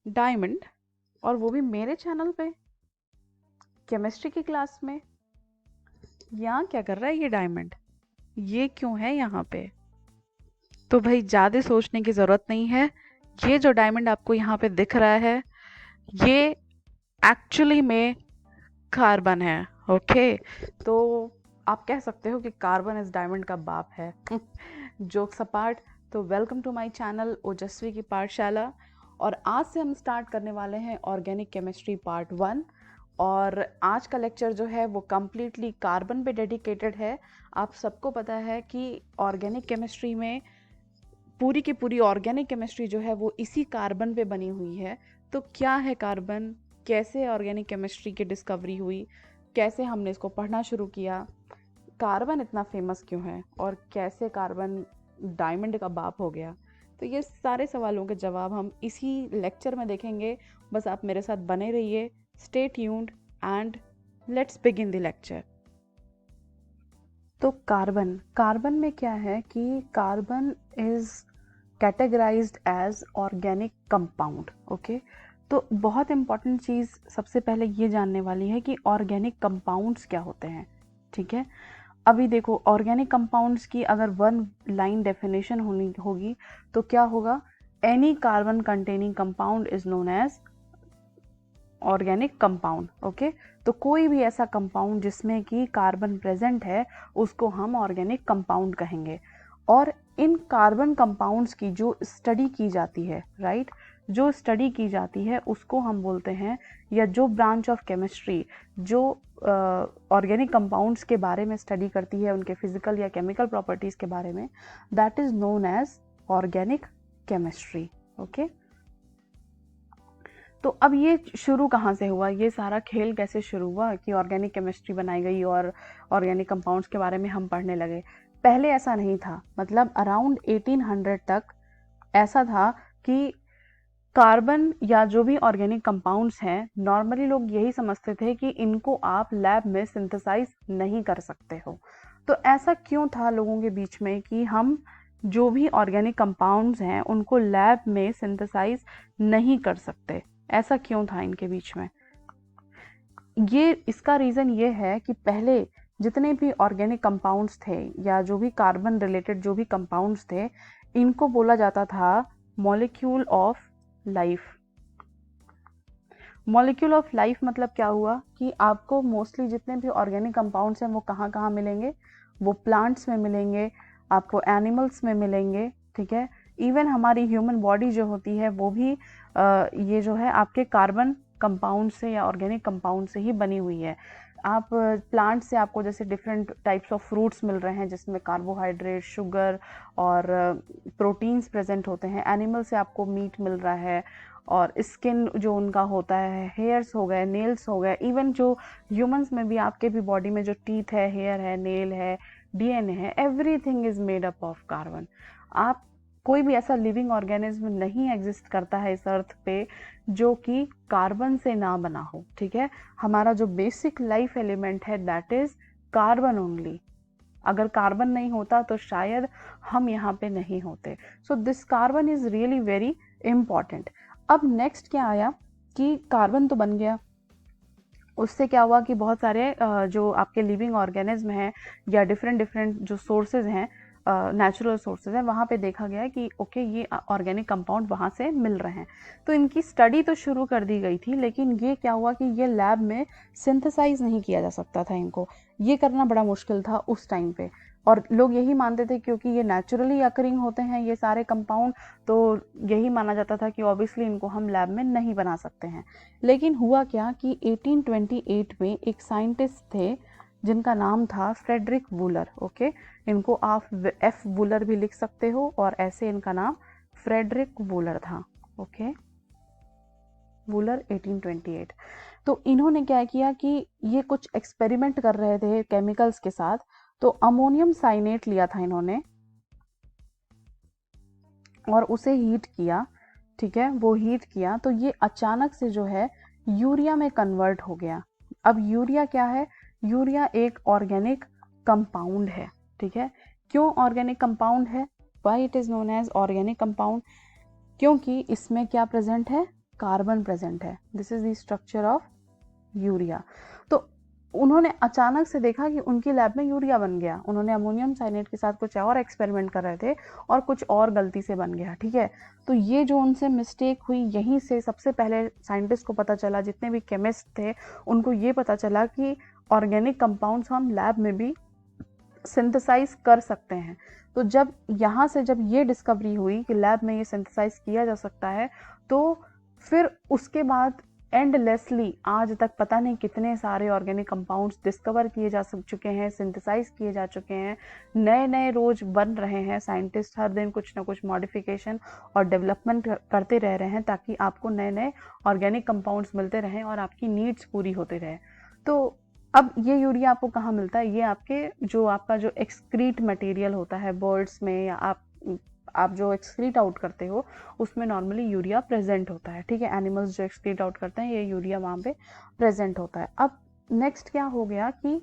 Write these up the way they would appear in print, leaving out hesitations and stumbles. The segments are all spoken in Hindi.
डायमंड, और वो भी मेरे चैनल पे केमिस्ट्री की क्लास में। यहाँ क्या कर रहा है ये डायमंड? ये क्यों है यहाँ पे? तो भाई ज़्यादा सोचने की ज़रूरत नहीं है। ये जो डायमंड आपको यहाँ पे दिख रहा है, ये एक्चुअली में कार्बन है। ओके, तो आप कह सकते हो कि कार्बन इस डायमंड का बाप है। जोक्स अपार्ट, तो वेलकम टू माय चैनल ओजस्वी की पाठशाला। और आज से हम स्टार्ट करने वाले हैं ऑर्गेनिक केमिस्ट्री पार्ट 1। और आज का लेक्चर जो है वो कम्प्लीटली कार्बन पे डेडिकेटेड है। आप सबको पता है कि ऑर्गेनिक केमिस्ट्री में पूरी की पूरी ऑर्गेनिक केमिस्ट्री जो है वो इसी कार्बन पे बनी हुई है। तो क्या है कार्बन, कैसे ऑर्गेनिक केमिस्ट्री की डिस्कवरी हुई, कैसे हमने इसको पढ़ना शुरू किया, कार्बन इतना फेमस क्यों है, और कैसे कार्बन डायमंड का बाप हो गया, तो ये सारे सवालों के जवाब हम इसी लेक्चर में देखेंगे। बस आप मेरे साथ बने रहिए, stay tuned and let's begin the lecture. तो कार्बन, कार्बन में क्या है कि carbon is categorized as organic compound. Okay, तो बहुत इंपॉर्टेंट चीज़ सबसे पहले ये जानने वाली है कि ऑर्गेनिक कंपाउंड्स क्या होते हैं। ठीक है, अभी देखो ऑर्गेनिक कंपाउंड्स की अगर वन लाइन डेफिनेशन होनी होगी तो क्या होगा? Any carbon containing compound is known as organic compound. Okay, तो कोई भी ऐसा कंपाउंड जिसमें कि कार्बन प्रेजेंट है उसको हम ऑर्गेनिक कंपाउंड कहेंगे। और इन कार्बन कंपाउंड्स की जो स्टडी की जाती है, राइट, जो स्टडी की जाती है उसको हम बोलते हैं, या जो ब्रांच ऑफ केमिस्ट्री जो ऑर्गेनिक कंपाउंड्स के बारे में स्टडी करती है, उनके फिजिकल या केमिकल प्रॉपर्टीज के बारे में, that is known as organic chemistry. Okay, तो अब ये शुरू कहाँ से हुआ, ये सारा खेल कैसे शुरू हुआ कि ऑर्गेनिक केमिस्ट्री बनाई गई और ऑर्गेनिक कंपाउंड्स के बारे में हम पढ़ने लगे? पहले ऐसा नहीं था, मतलब अराउंड 1800 तक ऐसा था कि कार्बन या जो भी ऑर्गेनिक कंपाउंड्स हैं, नॉर्मली लोग यही समझते थे कि इनको आप लैब में सिंथेसाइज नहीं कर सकते हो। तो ऐसा क्यों था लोगों के बीच में कि हम जो भी ऑर्गेनिक कंपाउंड्स हैं उनको लैब में सिंथेसाइज नहीं कर सकते? ऐसा क्यों था इनके बीच में? ये इसका रीज़न ये है कि पहले जितने भी ऑर्गेनिक कंपाउंड्स थे या जो भी कार्बन रिलेटेड जो भी कंपाउंड्स थे, इनको बोला जाता था molecule of life. Molecule of life मतलब क्या हुआ कि आपको मोस्टली जितने भी ऑर्गेनिक कंपाउंड्स हैं वो कहाँ कहाँ मिलेंगे? वो प्लांट्स में मिलेंगे, आपको एनिमल्स में मिलेंगे। ठीक है, इवन हमारी ह्यूमन बॉडी जो होती है वो भी ये जो है आपके कार्बन कंपाउंड से या ऑर्गेनिक कंपाउंड से ही बनी हुई है। आप प्लांट से आपको जैसे डिफरेंट टाइप्स ऑफ फ्रूट्स मिल रहे हैं जिसमें कार्बोहाइड्रेट, शुगर और प्रोटीन्स प्रेजेंट होते हैं। एनिमल से आपको मीट मिल रहा है, और स्किन जो उनका होता है, हेयर्स हो गए, नेल्स हो गए, इवन जो ह्यूमंस में भी आपके भी बॉडी में जो टीथ है, हेयर है, नेल है, डीएनए है, everything is made up of carbon. आप कोई भी ऐसा लिविंग ऑर्गेनिज्म नहीं एग्जिस्ट करता है इस अर्थ पे जो कि कार्बन से ना बना हो। ठीक है, हमारा जो बेसिक लाइफ एलिमेंट है दैट इज कार्बन ओनली। अगर कार्बन नहीं होता तो शायद हम यहाँ पे नहीं होते। So this carbon is really very important. अब नेक्स्ट क्या आया कि कार्बन तो बन गया, उससे क्या हुआ कि बहुत सारे जो आपके लिविंग ऑर्गेनिज्म हैं या डिफरेंट डिफरेंट जो सोर्सेज हैं, नेचुरल सोर्सेज हैं, वहाँ पे देखा गया कि ओके ये ऑर्गेनिक कंपाउंड वहाँ से मिल रहे हैं। तो इनकी स्टडी तो शुरू कर दी गई थी, लेकिन ये क्या हुआ कि ये लैब में सिंथेसाइज नहीं किया जा सकता था। इनको ये करना बड़ा मुश्किल था उस टाइम पे, और लोग यही मानते थे क्योंकि ये नेचुरली अकरिंग होते हैं ये सारे कंपाउंड, तो यही माना जाता था कि ऑब्वियसली इनको हम लैब में नहीं बना सकते हैं। लेकिन हुआ क्या कि 1828 में एक साइंटिस्ट थे जिनका नाम था फ्रेडरिक वूलर। ओके, इनको आप एफ वूलर भी लिख सकते हो, और ऐसे इनका नाम फ्रेडरिक वूलर था। ओके, वूलर 1828। तो इन्होंने क्या किया कि ये कुछ एक्सपेरिमेंट कर रहे थे केमिकल्स के साथ, तो अमोनियम साइनेट लिया था इन्होंने और उसे हीट किया। ठीक है, वो हीट किया तो ये अचानक से जो है यूरिया में कन्वर्ट हो गया। अब यूरिया क्या है? यूरिया एक ऑर्गेनिक कंपाउंड है। ठीक है, क्यों ऑर्गेनिक कंपाउंड है? Why it is known as organic compound? क्योंकि इसमें क्या प्रेजेंट है? कार्बन प्रेजेंट है। This is the structure of urea. तो उन्होंने अचानक से देखा कि उनकी लैब में यूरिया बन गया। उन्होंने अमोनियम साइनेट के साथ कुछ और एक्सपेरिमेंट कर रहे थे और कुछ और गलती से बन गया, ठीक है। तो ये जो उनसे मिस्टेक हुई, यहीं से सबसे पहले साइंटिस्ट को पता चला, जितने भी केमिस्ट थे उनको ये पता चला कि ऑर्गेनिक कंपाउंड्स हम लैब में भी सिंथेसाइज कर सकते हैं। तो जब यहाँ से जब ये डिस्कवरी हुई कि लैब में ये सिंथेसाइज किया जा सकता है, तो फिर उसके बाद एंडलेसली आज तक पता नहीं कितने सारे ऑर्गेनिक कंपाउंड्स डिस्कवर किए जा चुके हैं, सिंथेसाइज किए जा चुके हैं, नए नए रोज बन रहे हैं। साइंटिस्ट हर दिन कुछ ना कुछ मॉडिफिकेशन और डेवलपमेंट करते रह रहे हैं ताकि आपको नए नए ऑर्गेनिक कंपाउंड्स मिलते रहें और आपकी नीड्स पूरी होती रहे। तो अब ये यूरिया आपको कहाँ मिलता है? ये आपके जो आपका जो एक्सक्रीट मटेरियल होता है बर्ड्स में, या आप जो एक्सक्रीट आउट करते हो उसमें नॉर्मली यूरिया प्रेजेंट होता है, ठीक है। एनिमल्स जो एक्सक्रीट आउट करते हैं ये यूरिया वहाँ पे प्रेजेंट होता है। अब नेक्स्ट क्या हो गया कि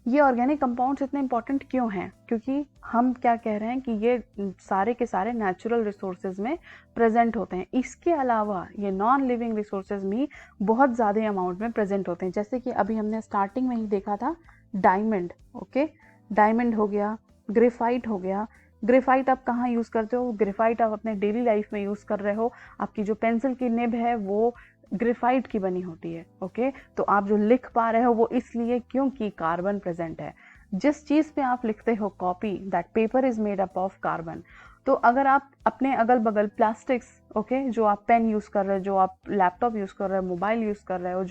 ये ऑर्गेनिक कंपाउंड्स इतने इंपॉर्टेंट क्यों हैं? क्योंकि हम क्या कह रहे हैं कि ये सारे के सारे नेचुरल रिसोर्सेज में प्रेजेंट होते हैं। इसके अलावा ये नॉन लिविंग रिसोर्सेज भी बहुत ज़्यादा अमाउंट में प्रेजेंट होते हैं। जैसे कि अभी हमने स्टार्टिंग में ही देखा था डायमंड, ओके। डायमंड हो गया, ग्रेफाइट हो गया। ग्रेफाइट आप कहाँ यूज़ करते हो? ग्रेफाइट आप अपने डेली लाइफ में यूज़ कर रहे हो। आपकी जो पेंसिल की निब है वो ग्रेफाइट की बनी होती है, ओके। तो आप जो लिख पा रहे हो वो इसलिए क्योंकि कार्बन प्रेजेंट है। जिस चीज़ पे आप लिखते हो copy, that paper is made up of carbon. तो अगर आप अपने अगल बगल प्लास्टिक्स, ओके, जो आप पेन यूज़ कर रहे हो, जो आप लैपटॉप यूज़ कर रहे हो, मोबाइल यूज़ कर रहे हो,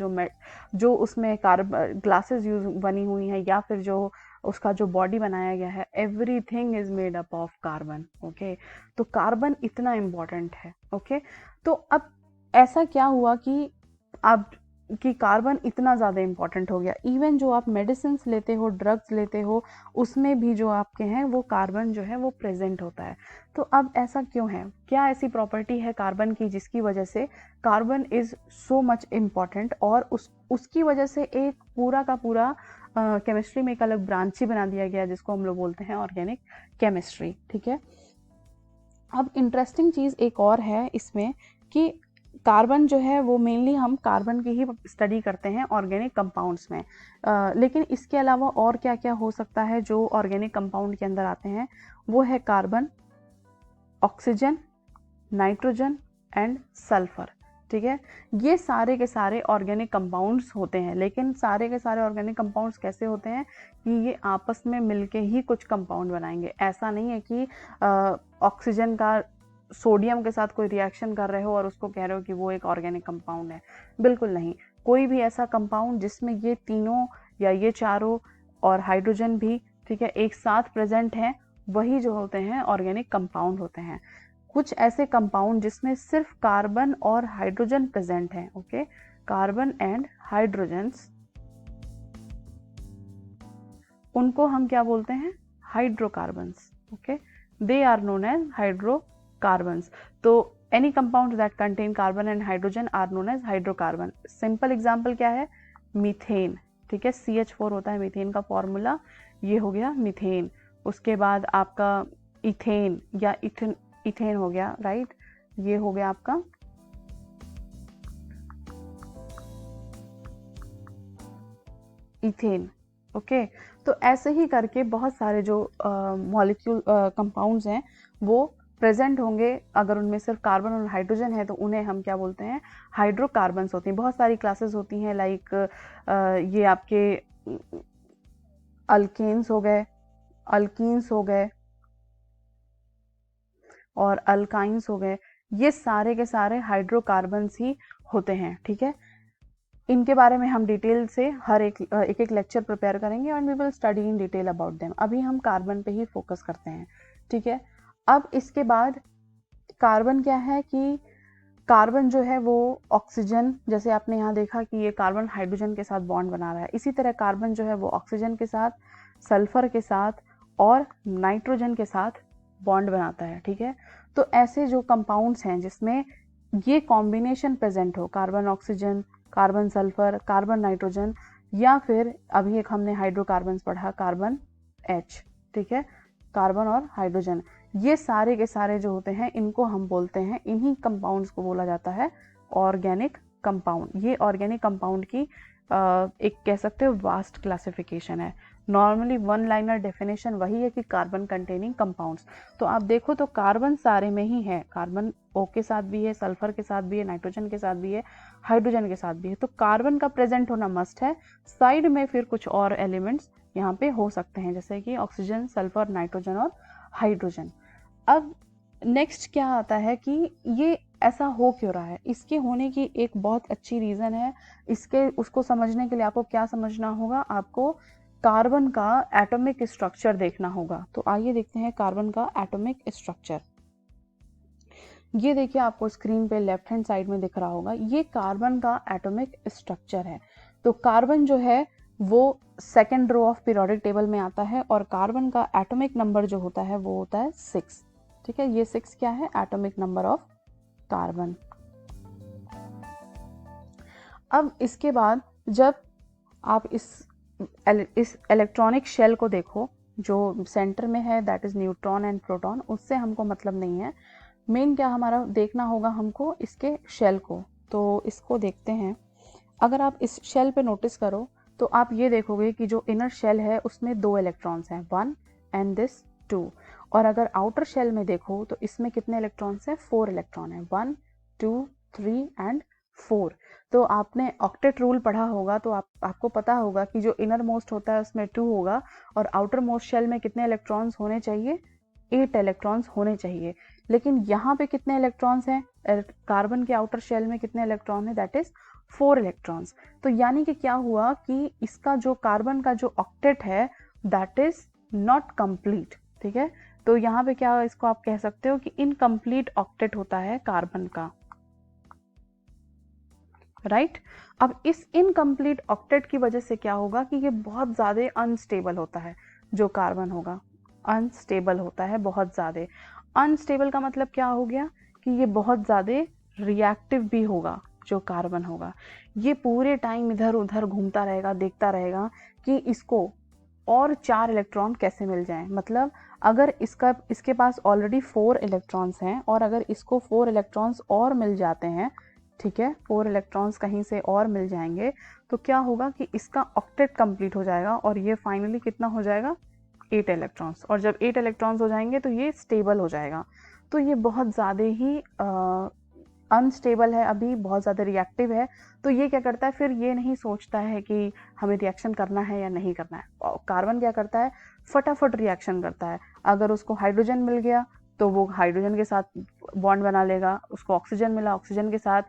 जो उसमें ग्लासेस यूज बनी हुई हैं, या फिर जो उसका जो बॉडी बनाया गया है, everything is made up of carbon, okay. तो कार्बन इतना इम्पॉर्टेंट है, ओके। तो अब ऐसा क्या हुआ कि कार्बन इतना ज़्यादा इम्पॉर्टेंट हो गया। इवन जो आप मेडिसिन लेते हो, ड्रग्स लेते हो, उसमें भी जो आपके हैं वो कार्बन जो है वो प्रेजेंट होता है। तो अब ऐसा क्यों है? क्या ऐसी प्रॉपर्टी है कार्बन की जिसकी वजह से carbon is so much important, और उसकी वजह से एक पूरा का पूरा केमिस्ट्री में एक अलग ब्रांच ही बना दिया गया जिसको हम लोग बोलते हैं ऑर्गेनिक केमिस्ट्री, ठीक है। अब इंटरेस्टिंग चीज़ एक और है इसमें कि कार्बन जो है वो मेनली हम कार्बन की ही स्टडी करते हैं ऑर्गेनिक कंपाउंड्स में, लेकिन इसके अलावा और क्या क्या हो सकता है जो ऑर्गेनिक कंपाउंड के अंदर आते हैं? वो है carbon, oxygen, nitrogen and sulphur, ठीक है। ये सारे के सारे ऑर्गेनिक कंपाउंड्स होते हैं, लेकिन सारे के सारे ऑर्गेनिक कंपाउंड्स कैसे होते हैं कि ये आपस में मिलके ही कुछ कंपाउंड बनाएंगे। ऐसा नहीं है कि ऑक्सीजन का सोडियम के साथ कोई रिएक्शन कर रहे हो और उसको कह रहे हो कि वो एक ऑर्गेनिक कंपाउंड है, बिल्कुल नहीं। कोई भी ऐसा कंपाउंड जिसमें ये तीनों या ये चारों और हाइड्रोजन भी, ठीक है, एक साथ प्रेजेंट हैं, वही जो होते हैं ऑर्गेनिक कंपाउंड होते हैं। कुछ ऐसे कंपाउंड जिसमें सिर्फ कार्बन और हाइड्रोजन प्रेजेंट हैं, ओके, कार्बन एंड हाइड्रोजन्स, उनको हम क्या बोलते हैं? Hydrocarbons, okay. They are known as hydrocarbons. तो any compound that contain carbon and hydrogen are known as hydrocarbon. Simple example क्या है? मीथेन, ठीक है, CH4 होता है मीथेन का फॉर्मूला, ये हो गया मीथेन। उसके बाद आपका इथेन या इथेन हो गया, राइट, ये हो गया आपका इथेन, ओके। तो ऐसे ही करके बहुत सारे जो मॉलिक्यूल कंपाउंड्स हैं वो प्रेजेंट होंगे। अगर उनमें सिर्फ कार्बन और हाइड्रोजन है तो उन्हें हम क्या बोलते हैं? हाइड्रोकार्बन्स होती हैं। बहुत सारी क्लासेस होती हैं, लाइक ये आपके अल्केन्स हो गए, अल्कीन्स हो गए और अल्काइंस हो गए। ये सारे के सारे हाइड्रोकार्बन्स ही होते हैं, ठीक है। इनके बारे में हम डिटेल से हर एक लेक्चर प्रिपेयर करेंगे and we will study in detail about them. अभी हम कार्बन पे ही फोकस करते हैं, ठीक है। अब इसके बाद कार्बन क्या है कि कार्बन जो है वो ऑक्सीजन, जैसे आपने यहाँ देखा कि ये कार्बन हाइड्रोजन के साथ बॉन्ड बना रहा है, इसी तरह कार्बन जो है वो ऑक्सीजन के साथ, सल्फर के साथ और नाइट्रोजन के साथ बॉन्ड बनाता है, ठीक है। तो ऐसे जो कंपाउंड्स हैं जिसमें ये कॉम्बिनेशन प्रेजेंट हो, carbon oxygen, carbon sulphur, carbon nitrogen, या फिर अभी एक हमने हाइड्रोकार्बन्स पढ़ा, कार्बन H, ठीक है, कार्बन और हाइड्रोजन, ये सारे के सारे जो होते हैं इनको हम बोलते हैं, इन्हीं कंपाउंड्स को बोला जाता है ऑर्गेनिक कंपाउंड। ये ऑर्गेनिक कंपाउंड की एक कह सकते हो वास्ट क्लासिफिकेशन है। नॉर्मली वन लाइनर डेफिनेशन वही है कि कार्बन कंटेनिंग कंपाउंड्स। तो आप देखो तो कार्बन सारे में ही है, कार्बन O के साथ भी है, सल्फर के साथ भी है, नाइट्रोजन के साथ भी है, हाइड्रोजन के साथ भी है। तो कार्बन का प्रेजेंट होना मस्ट है। साइड में फिर कुछ और एलिमेंट्स यहाँ पे हो सकते हैं, जैसे कि ऑक्सीजन, सल्फर, नाइट्रोजन और हाइड्रोजन। अब नेक्स्ट क्या आता है कि ये ऐसा हो क्यों रहा है, इसके होने की एक बहुत अच्छी रीज़न है। इसके उसको समझने के लिए आपको क्या समझना होगा, आपको कार्बन का एटॉमिक स्ट्रक्चर देखना होगा। तो आइए देखते हैं कार्बन का एटॉमिक स्ट्रक्चर। ये देखिए आपको स्क्रीन पे लेफ्ट हैंड साइड में दिख रहा होगा, ये कार्बन का एटॉमिक स्ट्रक्चर है। तो कार्बन जो है वो second row of periodic table में आता है और कार्बन का एटॉमिक नंबर जो होता है वो होता है 6। ठीक है, ये 6 क्या है, एटॉमिक नंबर ऑफ कार्बन। अब इसके बाद जब आप इस इलेक्ट्रॉनिक शेल को देखो, जो सेंटर में है that is neutron and proton, उससे हमको मतलब नहीं है। मेन क्या हमारा देखना होगा हमको इसके शेल को। तो इसको देखते हैं। अगर आप इस शेल पे नोटिस करो तो आप ये देखोगे कि जो इनर शेल है उसमें 2 इलेक्ट्रॉन्स हैं, 1 एंड दिस 2। और अगर आउटर शेल में देखो तो इसमें कितने इलेक्ट्रॉन्स हैं, 4 इलेक्ट्रॉन हैं, 1 2 3 एंड 4। तो आपने ऑक्टेट रूल पढ़ा होगा तो आपको पता होगा कि जो इनर मोस्ट होता है उसमें 2 होगा और आउटर मोस्ट शेल में कितने इलेक्ट्रॉन्स होने चाहिए, 8 इलेक्ट्रॉन्स होने चाहिए। लेकिन यहाँ पे कितने इलेक्ट्रॉन्स हैं, कार्बन के आउटर शेल में कितने इलेक्ट्रॉन है, दैट इज 4 इलेक्ट्रॉन्स। तो यानी कि क्या हुआ कि इसका जो कार्बन का जो ऑक्टेट है दैट इज नॉट कंप्लीट। ठीक है, तो यहाँ पे क्या इसको आप कह सकते हो कि इनकम्प्लीट ऑक्टेट होता है कार्बन का, राइट। अब इस इनकम्प्लीट ऑक्टेट की वजह से क्या होगा कि ये बहुत ज़्यादा अनस्टेबल होता है, जो कार्बन होगा अनस्टेबल होता है, बहुत ज़्यादा अनस्टेबल। का मतलब क्या हो गया कि ये बहुत ज़्यादा रिएक्टिव भी होगा, जो कार्बन होगा ये पूरे टाइम इधर उधर घूमता रहेगा, देखता रहेगा कि इसको और 4 इलेक्ट्रॉन कैसे मिल जाएं। मतलब अगर इसके पास ऑलरेडी 4 इलेक्ट्रॉन्स हैं और अगर इसको 4 इलेक्ट्रॉन्स और मिल जाते हैं, ठीक है, 4 इलेक्ट्रॉन्स कहीं से और मिल जाएंगे तो क्या होगा कि इसका ऑक्टेट कंप्लीट हो जाएगा और ये फाइनली कितना हो जाएगा, 8 इलेक्ट्रॉन्स। और जब 8 इलेक्ट्रॉन्स हो जाएंगे तो ये स्टेबल हो जाएगा। तो ये बहुत ज़्यादा ही अनस्टेबल है, अभी बहुत ज़्यादा रिएक्टिव है। तो ये क्या करता है, फिर ये नहीं सोचता है कि हमें रिएक्शन करना है या नहीं करना है। कार्बन क्या करता है, फटाफट रिएक्शन करता है। अगर उसको हाइड्रोजन मिल गया तो वो हाइड्रोजन के साथ बॉन्ड बना लेगा, उसको ऑक्सीजन मिला ऑक्सीजन के साथ,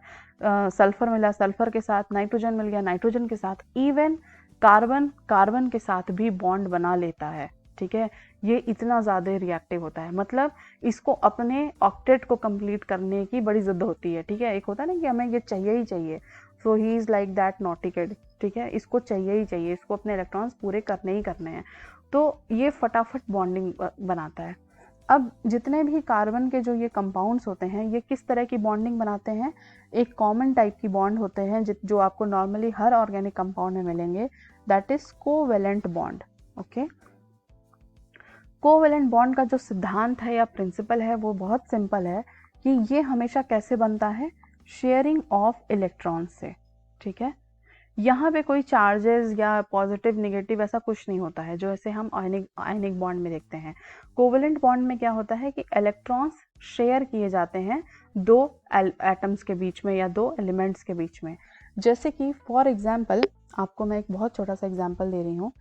सल्फर मिला सल्फर के साथ, नाइट्रोजन मिल गया नाइट्रोजन के साथ, इवन कार्बन के साथ भी बॉन्ड बना लेता है। ठीक है, ये इतना ज़्यादा रिएक्टिव होता है। मतलब इसको अपने ऑक्टेट को कंप्लीट करने की बड़ी जिद होती है। ठीक है, एक होता है ना कि हमें ये चाहिए ही चाहिए, so he is like that naughty kid. ठीक है, इसको चाहिए ही चाहिए, इसको अपने इलेक्ट्रॉन्स पूरे करने ही करने हैं। तो ये फटाफट बॉन्डिंग बनाता है। अब जितने भी कार्बन के जो ये कंपाउंड्स होते हैं ये किस तरह की बॉन्डिंग बनाते हैं, एक कॉमन टाइप की बॉन्ड होते हैं जो आपको नॉर्मली हर ऑर्गेनिक कंपाउंड में मिलेंगे, that is covalent bond. Okay, covalent bond का जो सिद्धांत है या प्रिंसिपल है वो बहुत सिंपल है कि ये हमेशा कैसे बनता है, शेयरिंग ऑफ इलेक्ट्रॉन्स से। ठीक है, यहाँ पे कोई चार्जेस या पॉजिटिव नेगेटिव ऐसा कुछ नहीं होता है जो ऐसे हम आयनिक बॉन्ड में देखते हैं। कोवेलेंट बॉन्ड में क्या होता है कि इलेक्ट्रॉन्स शेयर किए जाते हैं 2 एटम्स के बीच में या 2 एलिमेंट्स के बीच में। जैसे कि फॉर एग्जांपल आपको मैं एक बहुत छोटा सा एग्जांपल दे रही हूँ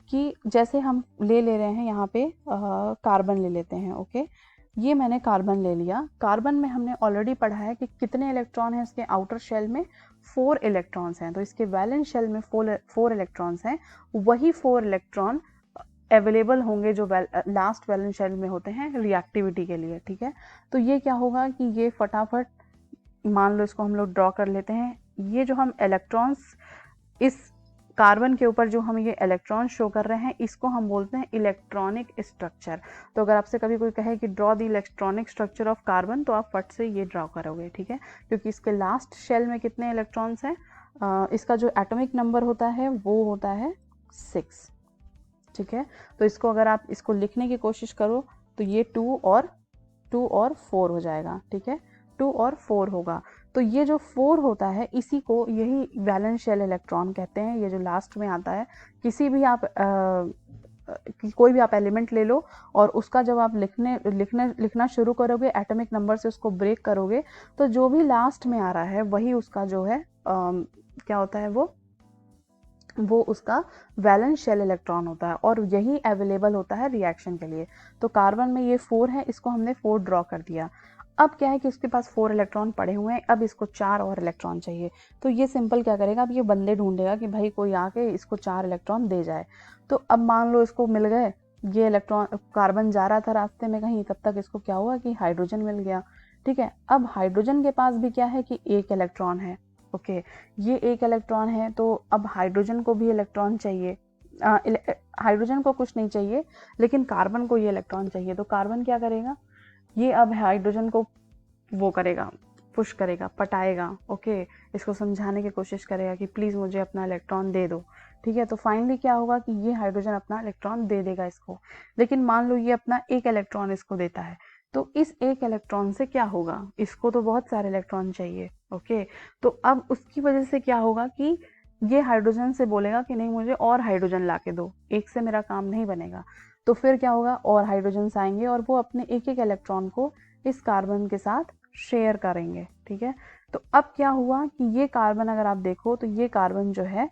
कि जैसे हम ले रहे हैं यहाँ पे कार्बन ले लेते हैं। ओके, ये मैंने कार्बन ले लिया। कार्बन में हमने ऑलरेडी पढ़ा है कि कितने इलेक्ट्रॉन हैं इसके आउटर शेल में, 4 इलेक्ट्रॉन्स हैं। तो इसके वैलेंस शेल में 4 इलेक्ट्रॉन्स हैं। वही 4 इलेक्ट्रॉन अवेलेबल होंगे जो लास्ट वैलेंस शेल में होते हैं रिएक्टिविटी के लिए। ठीक है, तो ये क्या होगा कि ये फटाफट मान लो इसको हम लोग ड्रॉ कर लेते हैं। ये जो हम इलेक्ट्रॉन्स इस कार्बन के ऊपर जो हम ये इलेक्ट्रॉन शो कर रहे हैं इसको हम बोलते हैं इलेक्ट्रॉनिक स्ट्रक्चर। तो अगर आपसे कभी कोई कहे कि draw the electronic structure of carbon तो आप फट से ये ड्रॉ करोगे। ठीक है, क्योंकि इसके लास्ट शेल में कितने इलेक्ट्रॉन्स हैं, इसका जो एटॉमिक नंबर होता है वो होता है 6। ठीक है, तो इसको अगर आप इसको लिखने की कोशिश करो तो ये 2 और 4 हो जाएगा, ठीक है, 2 और 4 होगा। तो ये जो 4 होता है इसी को यही वैलेंस शेल इलेक्ट्रॉन कहते हैं। ये जो लास्ट में आता है, किसी भी आप कोई भी आप एलिमेंट ले लो और उसका जब आप लिखना शुरू करोगे, एटॉमिक नंबर से उसको ब्रेक करोगे, तो जो भी लास्ट में आ रहा है वही उसका जो है क्या होता है, वो उसका वैलेंस शेल इलेक्ट्रॉन होता है और यही अवेलेबल होता है रिएक्शन के लिए। तो कार्बन में ये 4 है, इसको हमने 4 ड्रॉ कर दिया। अब क्या है कि उसके पास 4 इलेक्ट्रॉन पड़े हुए हैं, अब इसको 4 और इलेक्ट्रॉन चाहिए। तो ये सिंपल क्या करेगा, अब ये बंदे ढूंढेगा कि भाई कोई आके इसको 4 इलेक्ट्रॉन दे जाए। तो अब मान लो इसको मिल गए, ये इलेक्ट्रॉन, कार्बन जा रहा था रास्ते में कहीं, तब तक इसको क्या हुआ कि हाइड्रोजन मिल गया, ठीक है। अब हाइड्रोजन के पास भी क्या है कि 1 इलेक्ट्रॉन है, ओके, ये 1 इलेक्ट्रॉन है। तो अब हाइड्रोजन को भी इलेक्ट्रॉन चाहिए, हाइड्रोजन को कुछ नहीं चाहिए लेकिन कार्बन को ये इलेक्ट्रॉन चाहिए। तो कार्बन क्या करेगा, ये अब हाइड्रोजन को वो करेगा, पुश करेगा, पटाएगा, ओके, इसको समझाने की कोशिश करेगा कि प्लीज़ मुझे अपना इलेक्ट्रॉन दे दो, ठीक है। तो फाइनली क्या होगा कि ये हाइड्रोजन अपना इलेक्ट्रॉन दे देगा इसको। लेकिन मान लो ये अपना 1 इलेक्ट्रॉन इसको देता है, तो इस 1 इलेक्ट्रॉन से क्या होगा, इसको तो बहुत सारे इलेक्ट्रॉन चाहिए, ओके। तो अब उसकी वजह से क्या होगा कि ये हाइड्रोजन से बोलेगा कि नहीं मुझे और हाइड्रोजन ला के दो, एक से मेरा काम नहीं बनेगा। तो फिर क्या होगा, और हाइड्रोजन आएंगे और वो अपने एक एक इलेक्ट्रॉन को इस कार्बन के साथ शेयर करेंगे, ठीक है। तो अब क्या हुआ कि ये कार्बन, अगर आप देखो तो ये कार्बन जो है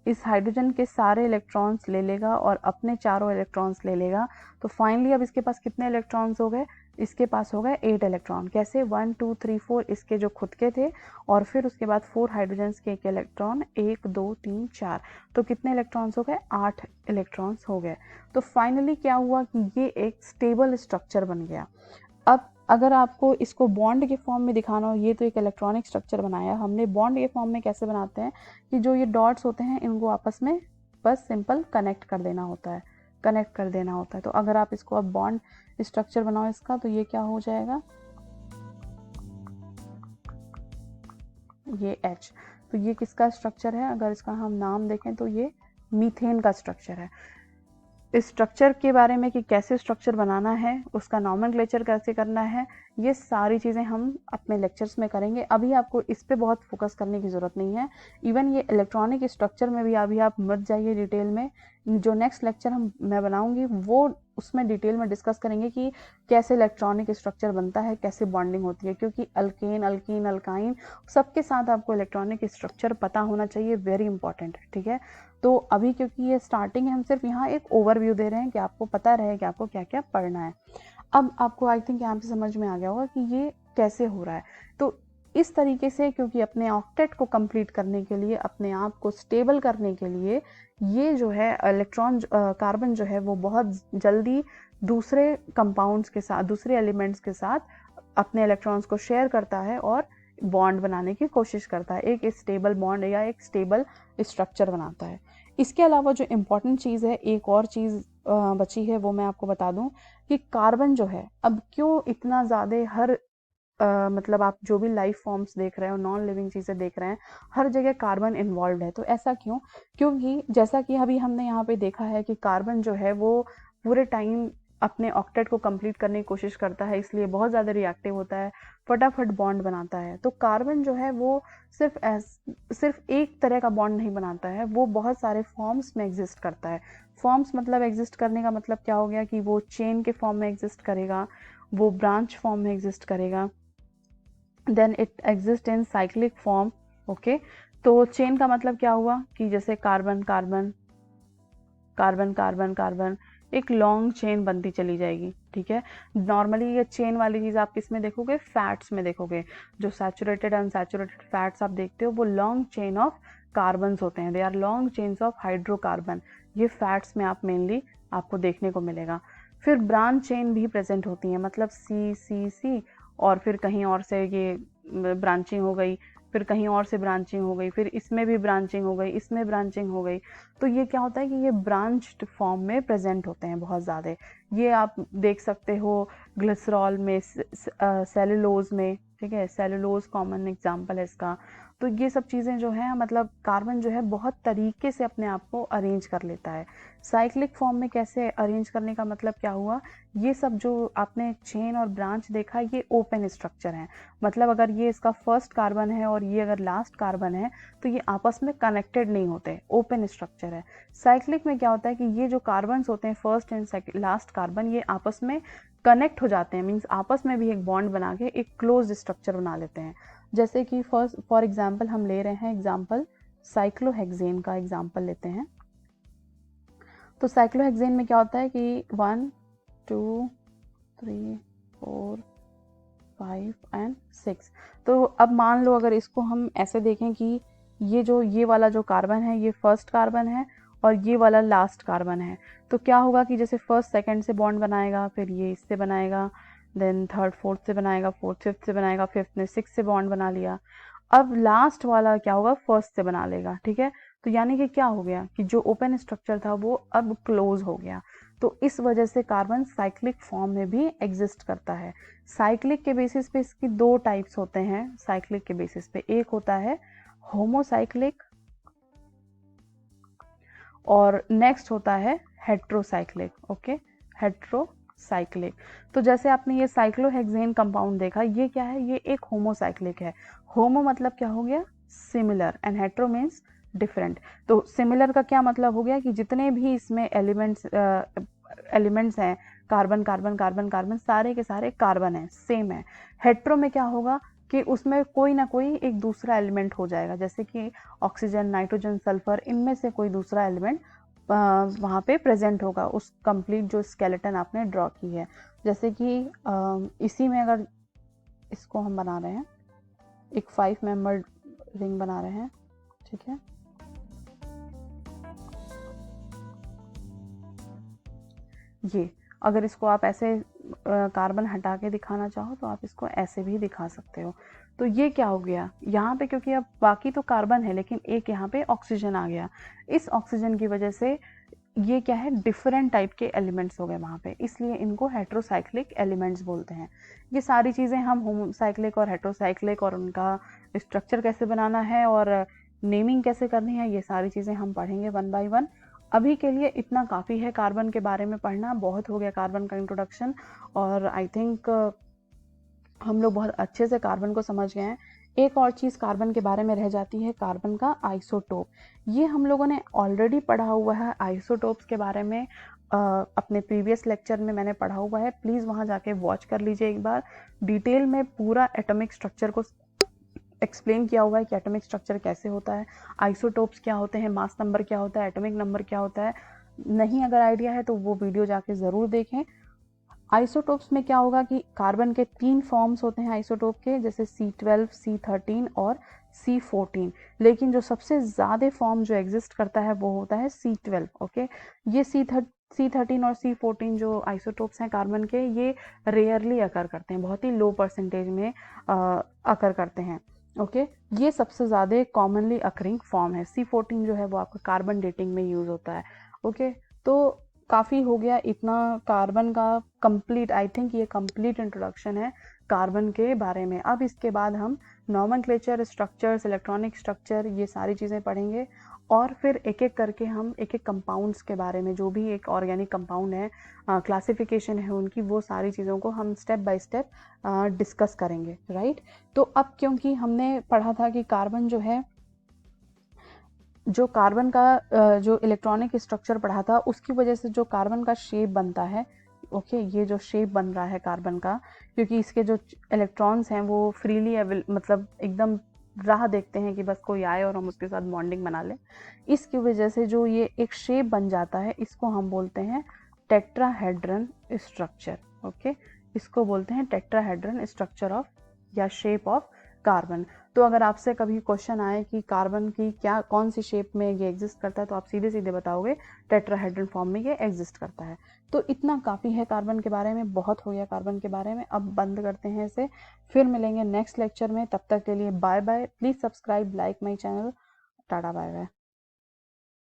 इस हाइड्रोजन के सारे इलेक्ट्रॉन्स ले लेगा और अपने चारों इलेक्ट्रॉन्स ले लेगा। तो फाइनली अब इसके पास कितने इलेक्ट्रॉन्स हो गए, इसके पास हो गए 8 इलेक्ट्रॉन। कैसे, 1 2 3 4 इसके जो खुद के थे और फिर उसके बाद 4 हाइड्रोजन्स के 1 इलेक्ट्रॉन, 1 2 3 4, तो कितने इलेक्ट्रॉन्स हो गए, 8 इलेक्ट्रॉन्स हो गए। तो फाइनली क्या हुआ कि ये एक स्टेबल स्ट्रक्चर बन गया। अब अगर आपको इसको बॉन्ड के फॉर्म में दिखाना हो, ये तो एक इलेक्ट्रॉनिक स्ट्रक्चर बनाया हमने, बॉन्ड के फॉर्म में कैसे बनाते हैं कि जो ये डॉट्स होते हैं इनको आपस में बस सिंपल कनेक्ट कर देना होता है, कनेक्ट कर देना होता है। तो अगर आप इसको अब बॉन्ड स्ट्रक्चर बनाओ इसका, तो ये क्या हो जाएगा, ये H। तो ये किसका स्ट्रक्चर है, अगर इसका हम नाम देखें तो ये मीथेन का स्ट्रक्चर है। इस स्ट्रक्चर के बारे में कि कैसे स्ट्रक्चर बनाना है, उसका नॉमेनक्लेचर कैसे करना है, ये सारी चीज़ें हम अपने लेक्चर्स में करेंगे। अभी आपको इस पे बहुत फोकस करने की ज़रूरत नहीं है। इवन ये इलेक्ट्रॉनिक स्ट्रक्चर में भी अभी आप मत जाइए डिटेल में। जो नेक्स्ट लेक्चर मैं बनाऊंगी वो उसमें डिटेल में डिस्कस करेंगे कि कैसे इलेक्ट्रॉनिक स्ट्रक्चर बनता है, कैसे बॉन्डिंग होती है, क्योंकि अल्केन, अल्कीन, अल्काइन सबके साथ आपको इलेक्ट्रॉनिक स्ट्रक्चर पता होना चाहिए, वेरी इंपॉर्टेंट है, ठीक है। तो अभी क्योंकि ये स्टार्टिंग है, हम सिर्फ यहाँ एक ओवरव्यू दे रहे हैं कि आपको पता रहे कि आपको क्या क्या पढ़ना है। अब आपको आई थिंक यहाँ से समझ में आ गया होगा कि ये कैसे हो रहा है। तो इस तरीके से, क्योंकि अपने ऑक्टेट को कंप्लीट करने के लिए, अपने आप को स्टेबल करने के लिए, ये जो है कार्बन जो है वो बहुत जल्दी दूसरे कंपाउंड्स के साथ, दूसरे एलिमेंट्स के साथ अपने इलेक्ट्रॉन्स को शेयर करता है और बॉन्ड बनाने की कोशिश करता है, एक स्टेबल बॉन्ड या एक स्टेबल स्ट्रक्चर बनाता है। इसके अलावा जो इम्पॉर्टेंट चीज़ है, एक और चीज़ बची है, वो मैं आपको बता दूं कि कार्बन जो है अब क्यों इतना ज़्यादा हर मतलब आप जो भी लाइफ फॉर्म्स देख रहे हो, नॉन लिविंग चीज़ें देख रहे हैं, हर जगह कार्बन इन्वॉल्व है। तो ऐसा क्यों, क्योंकि जैसा कि अभी हमने यहाँ पे देखा है कि कार्बन जो है वो पूरे टाइम अपने ऑक्टेट को कंप्लीट करने की कोशिश करता है, इसलिए बहुत ज़्यादा रिएक्टिव होता है, फटाफट बॉन्ड बनाता है। तो कार्बन जो है वो सिर्फ एक तरह का बॉन्ड नहीं बनाता है, वो बहुत सारे फॉर्म्स में एग्जिस्ट करता है। फॉर्म्स मतलब एग्जिस्ट करने का मतलब क्या हो गया कि वो चेन के फॉर्म में एग्जिस्ट करेगा, वो ब्रांच फॉर्म में एग्जिस्ट करेगा, then it exist in cyclic form, okay. तो चेन का मतलब क्या हुआ कि जैसे carbon carbon carbon carbon carbon, एक लॉन्ग चेन बनती चली जाएगी, ठीक है। नॉर्मली ये चेन वाली चीज़ आप किस में देखोगे, फैट्स में देखोगे। जो सैचुरेटेड अनसैचुरेटेड फैट्स आप देखते हो वो लॉन्ग चेन ऑफ कार्बन्स होते हैं, they are long chains of hydrocarbon. ये फैट्स में आप मेनली आपको देखने को मिलेगा। फिर ब्रांच चेन भी प्रेजेंट होती हैं, मतलब सी सी सी, और फिर कहीं और से ये ब्रांचिंग हो गई, फिर कहीं और से ब्रांचिंग हो गई, फिर इसमें भी ब्रांचिंग हो गई, इसमें ब्रांचिंग हो गई। तो ये क्या होता है कि ये ब्रांच्ड फॉर्म में प्रेजेंट होते हैं बहुत ज़्यादा। ये आप देख सकते हो ग्लिसरॉल में, सेलुलोज में, ठीक है, सेलुलोज कॉमन एग्जांपल है इसका। तो ये सब चीज़ें जो है मतलब कार्बन जो है बहुत तरीके से अपने आप को अरेंज कर लेता है। साइक्लिक फॉर्म में कैसे अरेंज करने का मतलब क्या हुआ, ये सब जो आपने चेन और ब्रांच देखा ये ओपन स्ट्रक्चर है। मतलब अगर ये इसका फर्स्ट कार्बन है और ये अगर लास्ट कार्बन है तो ये आपस में कनेक्टेड नहीं होते, ओपन स्ट्रक्चर है। साइक्लिक में क्या होता है कि ये जो कार्बन्स होते हैं फर्स्ट एंड लास्ट कार्बन, ये आपस में कनेक्ट हो जाते हैं, मीन्स आपस में भी एक बॉन्ड बना के एक क्लोज स्ट्रक्चर बना लेते हैं। जैसे कि फॉर एग्जाम्पल हम ले रहे हैं एग्जाम्पल साइक्लोहेक्सेन का एग्जाम्पल लेते हैं। तो साइक्लोहेक्सेन में क्या होता है कि 1 2 3 4 5 एंड 6। तो अब मान लो अगर इसको हम ऐसे देखें कि ये वाला जो कार्बन है ये फर्स्ट कार्बन है और ये वाला लास्ट कार्बन है, तो क्या होगा कि जैसे फर्स्ट सेकंड से बॉन्ड बनाएगा, फिर ये इससे बनाएगा, देन थर्ड फोर्थ से बनाएगा, फोर्थ फिफ्थ से बनाएगा, फिफ्थ ने सिक्स से बॉन्ड बना लिया। अब लास्ट वाला क्या होगा, फर्स्ट से बना लेगा, ठीक है। तो यानी कि क्या हो गया कि जो ओपन स्ट्रक्चर था वो अब क्लोज हो गया। तो इस वजह से कार्बन साइक्लिक फॉर्म में भी एग्जिस्ट करता है। साइक्लिक के बेसिस पे इसकी दो टाइप्स होते हैं। साइक्लिक के बेसिस पे एक होता है होमोसाइक्लिक और नेक्स्ट होता है हेट्रोसाइक्लिक। Okay, heterocyclic. तो जैसे आपने ये साइक्लोहेक्सेन कंपाउंड देखा, ये क्या है, ये एक होमोसाइक्लिक है। होमो मतलब क्या हो गया, similar, and hetero means different. तो सिमिलर का क्या मतलब हो गया कि जितने भी इसमें एलिमेंट्स हैं, कार्बन कार्बन कार्बन कार्बन, सारे के सारे कार्बन है, सेम है। हेट्रो में क्या होगा कि उसमें कोई ना कोई एक दूसरा एलिमेंट हो जाएगा, जैसे कि ऑक्सीजन, नाइट्रोजन, सल्फर, इनमें से कोई दूसरा एलिमेंट वहाँ पे प्रेजेंट होगा उस कंप्लीट जो स्केलेटन आपने ड्रॉ की है। जैसे कि इसी में अगर इसको हम बना रहे हैं, एक 5 मेंबर रिंग बना रहे हैं, ठीक है। ये अगर इसको आप ऐसे कार्बन हटा के दिखाना चाहो तो आप इसको ऐसे भी दिखा सकते हो। तो ये क्या हो गया यहाँ पे, क्योंकि अब बाकी तो कार्बन है लेकिन एक यहाँ पे ऑक्सीजन आ गया। इस ऑक्सीजन की वजह से ये क्या है, डिफरेंट टाइप के एलिमेंट्स हो गए वहाँ पे, इसलिए इनको हेट्रोसाइक्लिक एलिमेंट्स बोलते हैं। ये सारी चीज़ें हम होमोसाइक्लिक और हेट्रोसाइक्लिक और उनका स्ट्रक्चर कैसे बनाना है और नेमिंग कैसे करनी है, ये सारी चीज़ें हम पढ़ेंगे वन बाय वन। अभी के लिए इतना काफ़ी है कार्बन के बारे में पढ़ना, बहुत हो गया कार्बन का इंट्रोडक्शन। और आई थिंक हम लोग बहुत अच्छे से कार्बन को समझ गए हैं। एक और चीज़ कार्बन के बारे में रह जाती है, कार्बन का आइसोटोप। ये हम लोगों ने ऑलरेडी पढ़ा हुआ है, आइसोटोप्स के बारे में अपने प्रीवियस लेक्चर में मैंने पढ़ा हुआ है। प्लीज़ वहाँ जाके वॉच कर लीजिए एक बार, डिटेल में पूरा एटॉमिक स्ट्रक्चर को एक्सप्लेन किया हुआ है कि एटॉमिक स्ट्रक्चर कैसे होता है, आइसोटोप्स क्या होते हैं, मास नंबर क्या होता है, एटॉमिक नंबर क्या होता है। नहीं अगर आइडिया है तो वो वीडियो जाके ज़रूर देखें। आइसोटोप्स में क्या होगा कि कार्बन के 3 फॉर्म्स होते हैं आइसोटोप के, जैसे C12, C13 और C14। लेकिन जो सबसे ज़्यादा फॉर्म जो एग्जिस्ट करता है वो होता है C12। ओके, ये C13 और C14 जो आइसोटोप्स हैं कार्बन के, ये रेयरली अकर करते हैं, बहुत ही लो परसेंटेज में अकर करते हैं। ओके, ये सबसे ज़्यादा कॉमनली अकरिंग फॉर्म है। C14 जो है वो आपका कार्बन डेटिंग में यूज़ होता है। ओके, तो काफ़ी हो गया इतना कार्बन का कंप्लीट, आई थिंक ये कंप्लीट इंट्रोडक्शन है कार्बन के बारे में। अब इसके बाद हम नॉमेनक्लेचर, स्ट्रक्चर्स, इलेक्ट्रॉनिक स्ट्रक्चर, ये सारी चीज़ें पढ़ेंगे और फिर एक एक करके हम एक एक कंपाउंड्स के बारे में, जो भी एक ऑर्गेनिक कंपाउंड है, क्लासिफिकेशन है उनकी, वो सारी चीज़ों को हम स्टेप बाय स्टेप डिस्कस करेंगे, राइट। तो अब क्योंकि हमने पढ़ा था कि कार्बन जो है, जो कार्बन का जो इलेक्ट्रॉनिक स्ट्रक्चर पढ़ा था, उसकी वजह से जो कार्बन का शेप बनता है, ओके, ये जो शेप बन रहा है कार्बन का, क्योंकि इसके जो इलेक्ट्रॉन्स हैं वो फ्रीली मतलब एकदम राह देखते हैं कि बस कोई आए और हम उसके साथ बॉन्डिंग बना लें, इसकी वजह से जो ये एक शेप बन जाता है, इसको हम बोलते हैं टेट्राहेड्रन स्ट्रक्चर। ओके, इसको बोलते हैं टेट्राहेड्रन स्ट्रक्चर ऑफ या शेप ऑफ कार्बन। तो अगर आपसे कभी क्वेश्चन आए कि कार्बन की क्या कौन सी शेप में ये एग्जिस्ट करता है, तो आप सीधे सीधे बताओगे टेट्राहेड्रन फॉर्म में ये एग्जिस्ट करता है। तो इतना काफ़ी है कार्बन के बारे में, बहुत हो गया कार्बन के बारे में। अब बंद करते हैं इसे, फिर मिलेंगे नेक्स्ट लेक्चर में। तब तक के लिए bye bye. Please subscribe, like my channel. Tata, bye bye.